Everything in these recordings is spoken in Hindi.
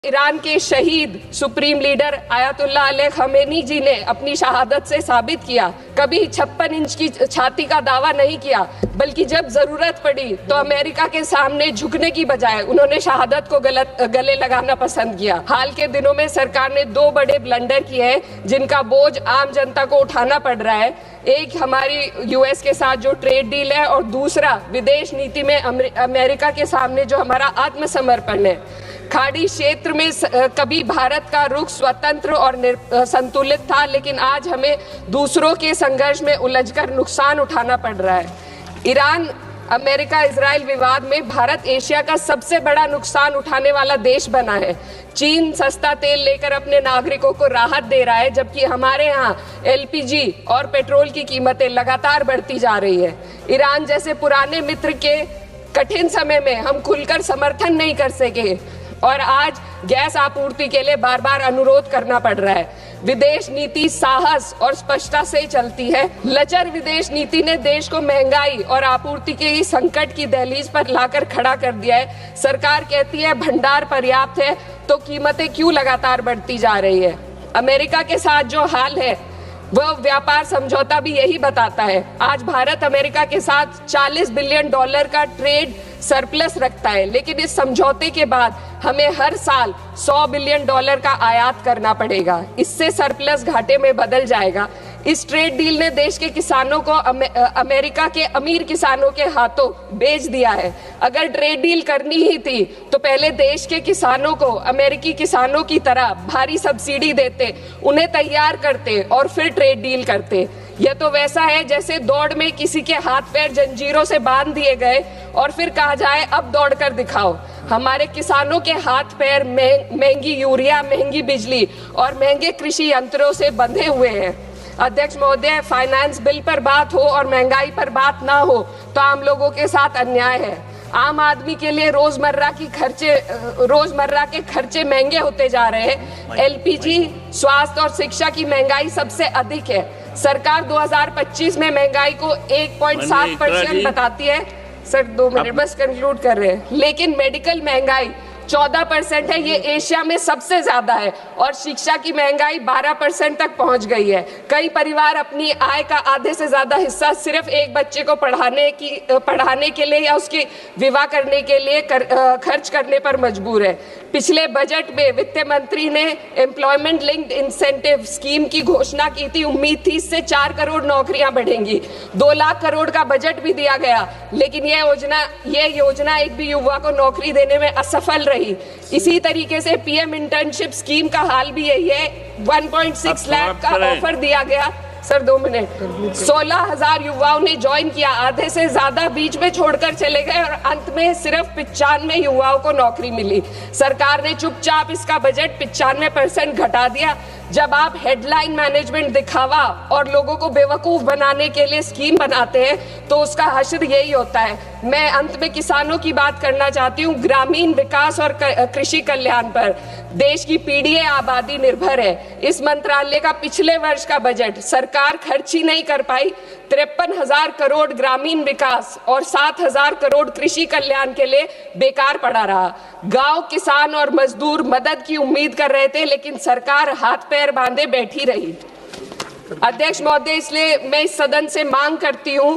ईरान के शहीद supreme leader Ayatollah Ali Khamenei ji ने अपनी शहादत से साबित किया, कभी 56 इंच की छाती का दावा नहीं किया, बल्कि जब जरूरत पड़ी तो अमेरिका के सामने झुकने की बजाय उन्होंने शहादत को गले लगाना पसंद किया। हाल के दिनों में सरकार ने 2 बड़े ब्लंडर किए हैं जिनका बोझ आम जनता को उठाना पड़ रहा है। एक हमारी यूएस के साथ जो ट्रेड डील है और दूसरा विदेश नीति में अमेरिका के सामने जो हमारा आत्मसमर्पण है। खाड़ी क्षेत्र में कभी भारत का रुख स्वतंत्र और संतुलित था, लेकिन आज हमें दूसरों के संघर्ष में उलझकर नुकसान उठाना पड़ रहा है। ईरान अमेरिका इजराइल विवाद में भारत एशिया का सबसे बड़ा नुकसान उठाने वाला देश बना है। चीन सस्ता तेल लेकर अपने नागरिकों को राहत दे रहा है, जबकि हमारे यहाँ एलपीजी और पेट्रोल की कीमतें लगातार बढ़ती जा रही है। ईरान जैसे पुराने मित्र के कठिन समय में हम खुलकर समर्थन नहीं कर सके और आज गैस आपूर्ति के लिए बार बार अनुरोध करना पड़ रहा है। विदेश नीति साहस और स्पष्टता से चलती है। लचर विदेश नीति ने देश को महंगाई और आपूर्ति के संकट की दहलीज पर लाकर खड़ा कर दिया है। सरकार कहती है भंडार पर्याप्त है, तो कीमतें क्यों लगातार बढ़ती जा रही है। अमेरिका के साथ जो हाल है वह व्यापार समझौता भी यही बताता है। आज भारत अमेरिका के साथ $40 बिलियन का ट्रेड सरप्लस रखता है, लेकिन इस समझौते के बाद हमें हर साल $100 बिलियन का आयात करना पड़ेगा। इससे सरप्लस घाटे में बदल जाएगा। इस ट्रेड डील ने देश के किसानों को अमेरिका के अमीर किसानों के हाथों बेच दिया है। अगर ट्रेड डील करनी ही थी तो पहले देश के किसानों को अमेरिकी किसानों की तरह भारी सब्सिडी देते, उन्हें तैयार करते और फिर ट्रेड डील करते। यह तो वैसा है जैसे दौड़ में किसी के हाथ पैर जंजीरों से बांध दिए गए और फिर कहा जाए अब दौड़ कर दिखाओ। हमारे किसानों के हाथ पैर महंगी यूरिया, महंगी बिजली और महंगे कृषि यंत्रों से बंधे हुए हैं। अध्यक्ष महोदय, फाइनेंस बिल पर बात हो और महंगाई पर बात ना हो तो आम लोगों के साथ अन्याय है। आम आदमी के लिए रोजमर्रा के खर्चे महंगे होते जा रहे हैं। एलपीजी, स्वास्थ्य और शिक्षा की महंगाई सबसे अधिक है। सरकार 2025 में महंगाई को 1.7% बताती है। सर 2 मिनट बस कंक्लूड कर रहे हैं। लेकिन मेडिकल महंगाई 14% है, ये एशिया में सबसे ज्यादा है और शिक्षा की महंगाई 12% तक पहुंच गई है। कई परिवार अपनी आय का आधे से ज्यादा हिस्सा सिर्फ एक बच्चे को पढ़ाने के लिए या उसकी विवाह करने के लिए खर्च करने पर मजबूर है। पिछले बजट में वित्त मंत्री ने एम्प्लॉयमेंट लिंक्ड इंसेंटिव स्कीम की घोषणा की थी। उम्मीद थी इससे 4 करोड़ नौकरियां बढ़ेंगी। 2 लाख करोड़ का बजट भी दिया गया, लेकिन ये योजना एक भी युवा को नौकरी देने में असफल रही। इसी तरीके से पीएम इंटर्नशिप स्कीम का हाल भी यही है। 1.6 लाख का ऑफर दिया गया। Sir 2 minute. 16,000 युवाओं ने ज्वाइन किया, आधे से ज्यादा बीच में छोड़कर चले गए और अंत में सिर्फ 95 युवाओं को नौकरी मिली। सरकार ने चुपचाप इसका बजट 95% घटा दिया। जब आप हेडलाइन मैनेजमेंट, दिखावा और लोगों को बेवकूफ बनाने के लिए स्कीम बनाते हैं तो उसका हश्र यही होता है। मैं अंत में किसानों की बात करना चाहती हूँ। ग्रामीण विकास और कृषि कल्याण पर देश की पीढ़ीय आबादी निर्भर है। इस मंत्रालय का पिछले वर्ष का बजट सरकार खर्च ही नहीं कर पाई। 53,000 करोड़ ग्रामीण विकास और 7,000 करोड़ कृषि कल्याण के लिए बेकार पड़ा रहा। गांव, किसान और मजदूर मदद की उम्मीद कर रहे थे, लेकिन सरकार हाथ पैर बांधे बैठी रही। अध्यक्ष महोदय, इसलिए मैं इस सदन से मांग करती हूं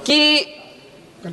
कि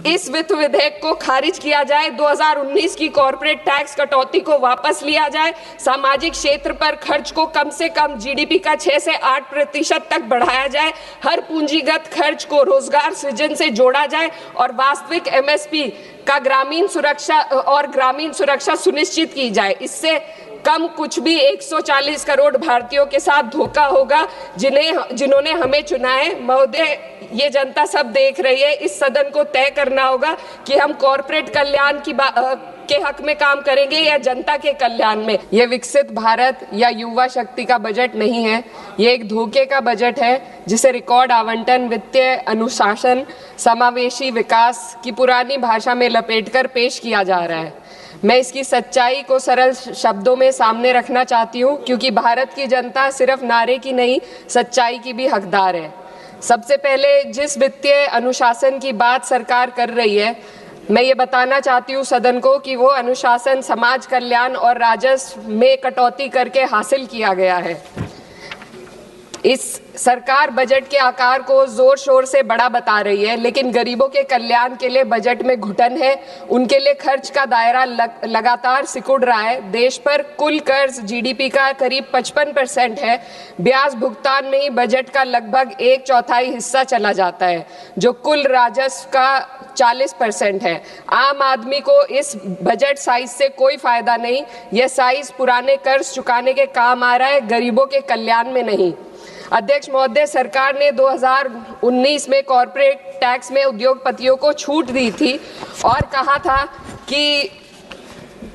इस वित्त विधेयक को खारिज किया जाए। 2019 की कॉर्पोरेट टैक्स कटौती को वापस लिया जाए। सामाजिक क्षेत्र पर खर्च को कम से कम जीडीपी का 6 से 8% तक बढ़ाया जाए। हर पूंजीगत खर्च को रोजगार सृजन से जोड़ा जाए और वास्तविक एमएसपी का ग्रामीण सुरक्षा सुनिश्चित की जाए। इससे कम कुछ भी 140 करोड़ भारतीयों के साथ धोखा होगा जिन्होंने हमें चुना है। महोदय, ये जनता सब देख रही है। इस सदन को तय करना होगा कि हम कॉर्पोरेट कल्याण के हक में काम करेंगे या जनता के कल्याण में। यह विकसित भारत या युवा शक्ति का बजट नहीं है, ये एक धोखे का बजट है जिसे रिकॉर्ड आवंटन, वित्तीय अनुशासन, समावेशी विकास की पुरानी भाषा में लपेटकर पेश किया जा रहा है। मैं इसकी सच्चाई को सरल शब्दों में सामने रखना चाहती हूँ, क्योंकि भारत की जनता सिर्फ नारे की नहीं, सच्चाई की भी हकदार है। सबसे पहले जिस वित्तीय अनुशासन की बात सरकार कर रही है, मैं ये बताना चाहती हूँ सदन को कि वो अनुशासन समाज कल्याण और राजस्व में कटौती करके हासिल किया गया है। इस सरकार बजट के आकार को जोर शोर से बड़ा बता रही है, लेकिन गरीबों के कल्याण के लिए बजट में घुटन है। उनके लिए खर्च का दायरा लगातार सिकुड़ रहा है। देश पर कुल कर्ज जीडीपी का करीब 55% है। ब्याज भुगतान में ही बजट का लगभग 1/4 हिस्सा चला जाता है, जो कुल राजस्व का 40% है। आम आदमी को इस बजट साइज से कोई फायदा नहीं। यह साइज पुराने कर्ज चुकाने के काम आ रहा है, गरीबों के कल्याण में नहीं। अध्यक्ष महोदय, सरकार ने 2019 में कॉर्पोरेट टैक्स में उद्योगपतियों को छूट दी थी और कहा था कि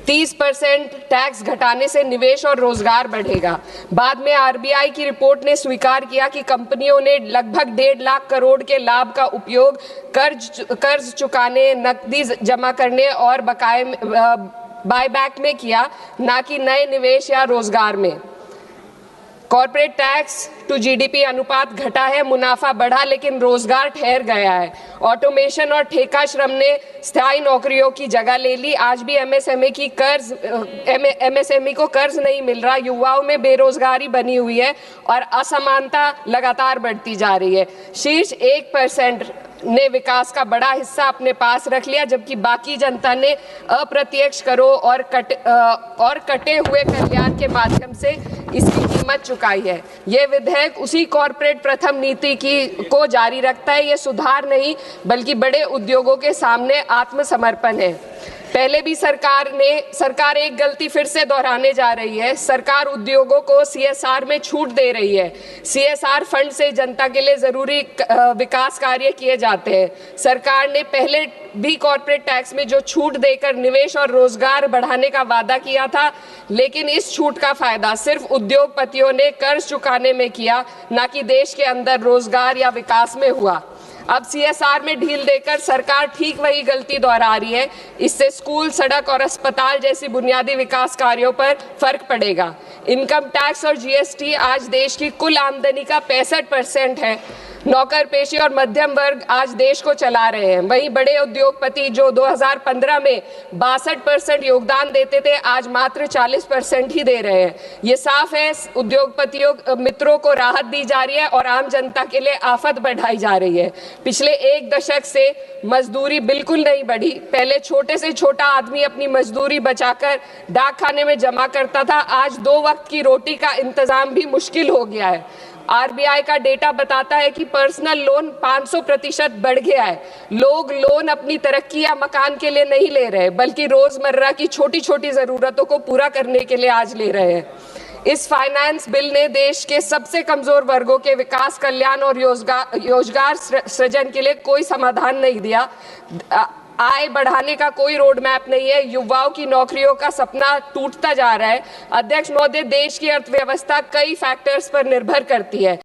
30% टैक्स घटाने से निवेश और रोजगार बढ़ेगा। बाद में आरबीआई की रिपोर्ट ने स्वीकार किया कि कंपनियों ने लगभग 1.5 लाख करोड़ के लाभ का उपयोग कर्ज चुकाने, नकदी जमा करने और बकाये बायबैक में किया, ना कि नए निवेश या रोजगार में। कॉर्पोरेट टैक्स टू जीडीपी अनुपात घटा है, मुनाफा बढ़ा, लेकिन रोजगार ठहर गया है। ऑटोमेशन और ठेका श्रम ने स्थायी नौकरियों की जगह ले ली। आज भी एमएसएमई को कर्ज नहीं मिल रहा। युवाओं में बेरोजगारी बनी हुई है और असमानता लगातार बढ़ती जा रही है। शीर्ष 1% ने विकास का बड़ा हिस्सा अपने पास रख लिया, जबकि बाकी जनता ने अप्रत्यक्ष करों और कटे हुए कल्याण के माध्यम से इसकी कीमत चुकाई है। ये विधेयक उसी कॉर्पोरेट प्रथम नीति को जारी रखता है। ये सुधार नहीं, बल्कि बड़े उद्योगों के सामने आत्मसमर्पण है। पहले भी सरकार एक गलती फिर से दोहराने जा रही है। सरकार उद्योगों को सीएसआर में छूट दे रही है। सीएसआर फंड से जनता के लिए जरूरी विकास कार्य किए जाते हैं। सरकार ने पहले भी कॉर्पोरेट टैक्स में जो छूट देकर निवेश और रोजगार बढ़ाने का वादा किया था, लेकिन इस छूट का फायदा सिर्फ उद्योगपतियों ने कर्ज चुकाने में किया, ना कि देश के अंदर रोजगार या विकास में हुआ। अब सीएसआर में ढील देकर सरकार ठीक वही गलती दोहरा रही है। इससे स्कूल, सड़क और अस्पताल जैसी बुनियादी विकास कार्यों पर फर्क पड़ेगा। इनकम टैक्स और जीएसटी आज देश की कुल आमदनी का 65% है। नौकर पेशी और मध्यम वर्ग आज देश को चला रहे हैं। वहीं बड़े उद्योगपति जो 2015 में 62% योगदान देते थे, आज मात्र 40% ही दे रहे हैं। ये साफ है, उद्योगपतियों मित्रों को राहत दी जा रही है और आम जनता के लिए आफत बढ़ाई जा रही है। पिछले 1 दशक से मजदूरी बिल्कुल नहीं बढ़ी। पहले छोटे से छोटा आदमी अपनी मजदूरी बचाकर डाक खाने में जमा करता था। आज 2 वक्त की रोटी का इंतजाम भी मुश्किल हो गया है। आरबीआई का डेटा बताता है कि पर्सनल लोन 500% बढ़ गया है। लोग लोन अपनी तरक्की या मकान के लिए नहीं ले रहे, बल्कि रोजमर्रा की छोटी छोटी जरूरतों को पूरा करने के लिए आज ले रहे हैं। इस फाइनेंस बिल ने देश के सबसे कमजोर वर्गों के विकास, कल्याण और रोजगार सृजन के लिए कोई समाधान नहीं दिया। आय बढ़ाने का कोई रोड मैप नहीं है। युवाओं की नौकरियों का सपना टूटता जा रहा है। अध्यक्ष महोदय, देश की अर्थव्यवस्था कई फैक्टर्स पर निर्भर करती है।